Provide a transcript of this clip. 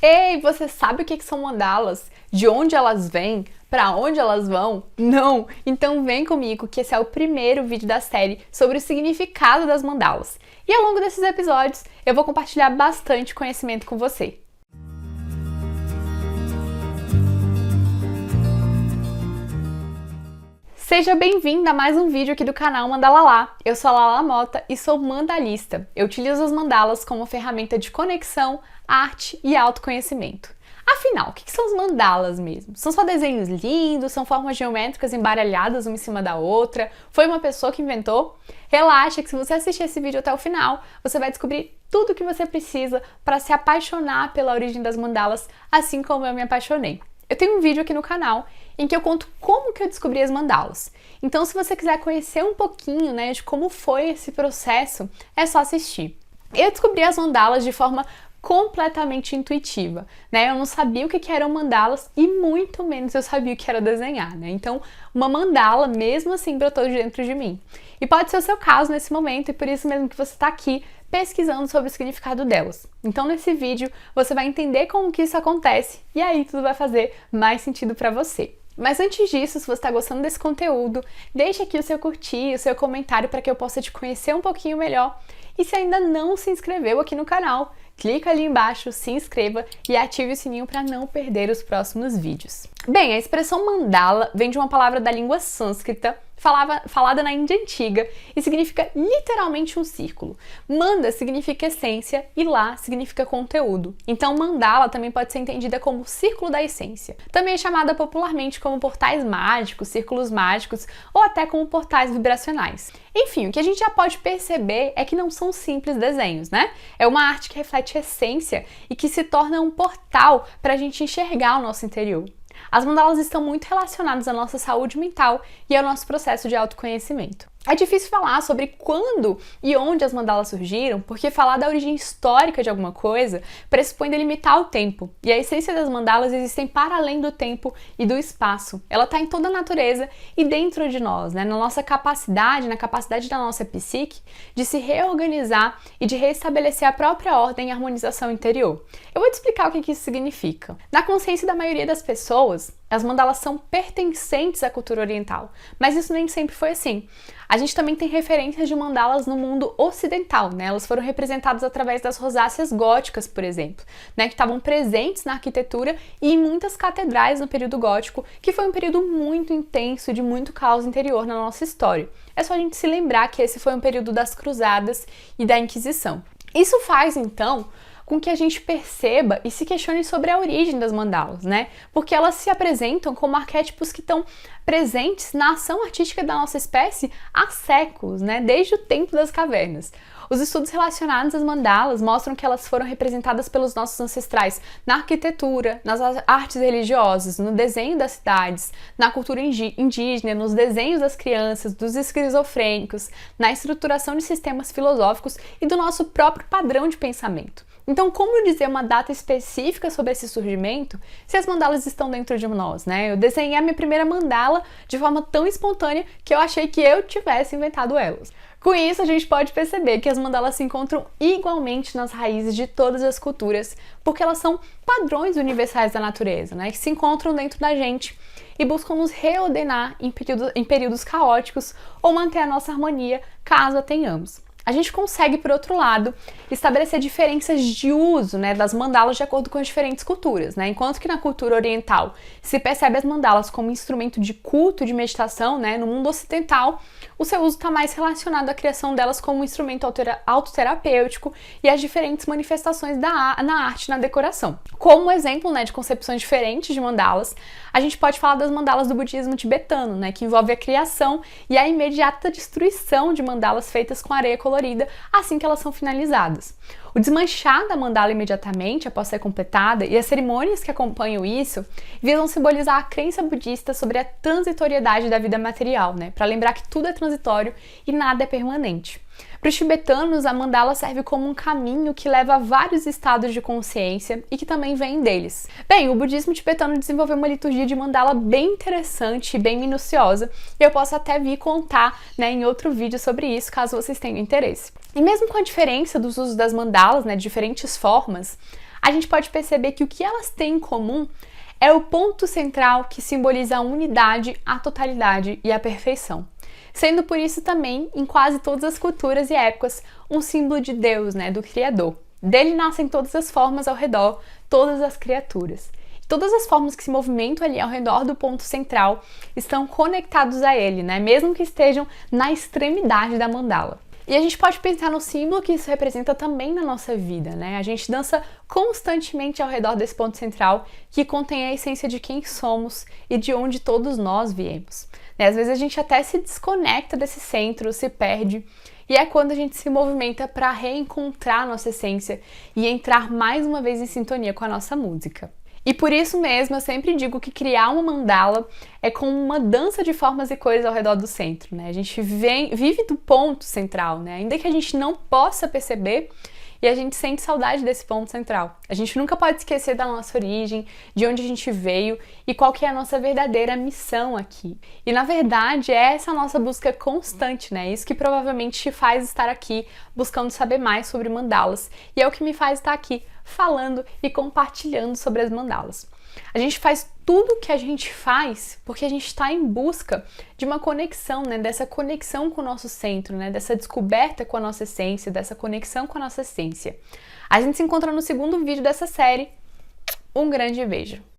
Ei, você sabe o que são mandalas? De onde elas vêm? Para onde elas vão? Não! Então vem comigo que esse é o primeiro vídeo da série sobre o significado das mandalas. E ao longo desses episódios eu vou compartilhar bastante conhecimento com você. Seja bem-vinda a mais um vídeo aqui do canal Mandalalá. Eu sou a Lala Mota e sou mandalista. Eu utilizo as mandalas como ferramenta de conexão, arte e autoconhecimento. Afinal, o que são os mandalas mesmo? São só desenhos lindos? São formas geométricas embaralhadas uma em cima da outra? Foi uma pessoa que inventou? Relaxa que se você assistir esse vídeo até o final, você vai descobrir tudo o que você precisa para se apaixonar pela origem das mandalas, assim como eu me apaixonei. Eu tenho um vídeo aqui no canal em que eu conto como que eu descobri as mandalas. Então, se você quiser conhecer um pouquinho, de como foi esse processo, é só assistir. Eu descobri as mandalas de forma completamente intuitiva, Eu não sabia o que eram mandalas e muito menos eu sabia o que era desenhar, Então, uma mandala, mesmo assim, brotou de dentro de mim. E pode ser o seu caso nesse momento e por isso mesmo que você está aqui pesquisando sobre o significado delas. Então, nesse vídeo, você vai entender como que isso acontece e aí tudo vai fazer mais sentido para você. Mas antes disso, se você está gostando desse conteúdo, deixe aqui o seu curtir, o seu comentário para que eu possa te conhecer um pouquinho melhor. E se ainda não se inscreveu aqui no canal, clica ali embaixo, se inscreva e ative o sininho para não perder os próximos vídeos. Bem, a expressão mandala vem de uma palavra da língua sânscrita, falada na Índia Antiga e significa literalmente um círculo. Manda significa essência e lá significa conteúdo. Então mandala também pode ser entendida como círculo da essência. Também é chamada popularmente como portais mágicos, círculos mágicos ou até como portais vibracionais. Enfim, o que a gente já pode perceber é que não são simples desenhos, É uma arte que reflete a essência e que se torna um portal para a gente enxergar o nosso interior. As mandalas estão muito relacionadas à nossa saúde mental e ao nosso processo de autoconhecimento. É difícil falar sobre quando e onde as mandalas surgiram, porque falar da origem histórica de alguma coisa pressupõe delimitar o tempo, e a essência das mandalas existem para além do tempo e do espaço. Ela está em toda a natureza e dentro de nós, na nossa capacidade, na capacidade da nossa psique de se reorganizar e de restabelecer a própria ordem e harmonização interior. Eu vou te explicar o que isso significa. Na consciência da maioria das pessoas, as mandalas são pertencentes à cultura oriental, mas isso nem sempre foi assim. A gente também tem referências de mandalas no mundo ocidental, Elas foram representadas através das rosáceas góticas, por exemplo, que estavam presentes na arquitetura e em muitas catedrais no período gótico, que foi um período muito intenso, de muito caos interior na nossa história. É só a gente se lembrar que esse foi um período das cruzadas e da Inquisição. Isso faz, então, com que a gente perceba e se questione sobre a origem das mandalas, Porque elas se apresentam como arquétipos que estão presentes na ação artística da nossa espécie há séculos, Desde o tempo das cavernas. Os estudos relacionados às mandalas mostram que elas foram representadas pelos nossos ancestrais na arquitetura, nas artes religiosas, no desenho das cidades, na cultura indígena, nos desenhos das crianças, dos esquizofrênicos, na estruturação de sistemas filosóficos e do nosso próprio padrão de pensamento. Então, como dizer uma data específica sobre esse surgimento se as mandalas estão dentro de nós, Eu desenhei a minha primeira mandala de forma tão espontânea que eu achei que eu tivesse inventado elas. Com isso, a gente pode perceber que as mandalas se encontram igualmente nas raízes de todas as culturas, porque elas são padrões universais da natureza, que se encontram dentro da gente e buscam nos reordenar em períodos caóticos ou manter a nossa harmonia caso a tenhamos. A gente consegue, por outro lado, estabelecer diferenças de uso das mandalas de acordo com as diferentes culturas. Enquanto que na cultura oriental se percebe as mandalas como instrumento de culto, de meditação, no mundo ocidental, o seu uso está mais relacionado à criação delas como um instrumento autoterapêutico e às diferentes manifestações na arte e na decoração. Como exemplo de concepções diferentes de mandalas, a gente pode falar das mandalas do budismo tibetano, que envolve a criação e a imediata destruição de mandalas feitas com areia colorida assim que elas são finalizadas. O desmanchar da mandala imediatamente após ser completada e as cerimônias que acompanham isso visam simbolizar a crença budista sobre a transitoriedade da vida material, para lembrar que tudo é transitório e nada é permanente. Para os tibetanos, a mandala serve como um caminho que leva a vários estados de consciência e que também vem deles. Bem, o budismo tibetano desenvolveu uma liturgia de mandala bem interessante e bem minuciosa, e eu posso até vir contar em outro vídeo sobre isso, caso vocês tenham interesse. E mesmo com a diferença dos usos das mandalas, de diferentes formas, a gente pode perceber que o que elas têm em comum é o ponto central que simboliza a unidade, a totalidade e a perfeição. Sendo por isso também, em quase todas as culturas e épocas, um símbolo de Deus, do Criador. Dele nascem todas as formas ao redor, todas as criaturas. Todas as formas que se movimentam ali ao redor do ponto central estão conectados a ele, mesmo que estejam na extremidade da mandala. E a gente pode pensar no símbolo que isso representa também na nossa vida, A gente dança constantemente ao redor desse ponto central que contém a essência de quem somos e de onde todos nós viemos. Às vezes a gente até se desconecta desse centro, se perde, e é quando a gente se movimenta para reencontrar a nossa essência e entrar mais uma vez em sintonia com a nossa música. E por isso mesmo eu sempre digo que criar uma mandala é como uma dança de formas e cores ao redor do centro, A gente vive do ponto central, Ainda que a gente não possa perceber, e a gente sente saudade desse ponto central. A gente nunca pode esquecer da nossa origem, de onde a gente veio e qual que é a nossa verdadeira missão aqui. E na verdade é essa nossa busca constante, Isso que provavelmente te faz estar aqui buscando saber mais sobre mandalas. E é o que me faz estar aqui falando e compartilhando sobre as mandalas. A gente faz tudo o que a gente faz porque a gente está em busca de uma conexão, dessa conexão com o nosso centro, dessa descoberta com a nossa essência, dessa conexão com a nossa essência. A gente se encontra no segundo vídeo dessa série. Um grande beijo!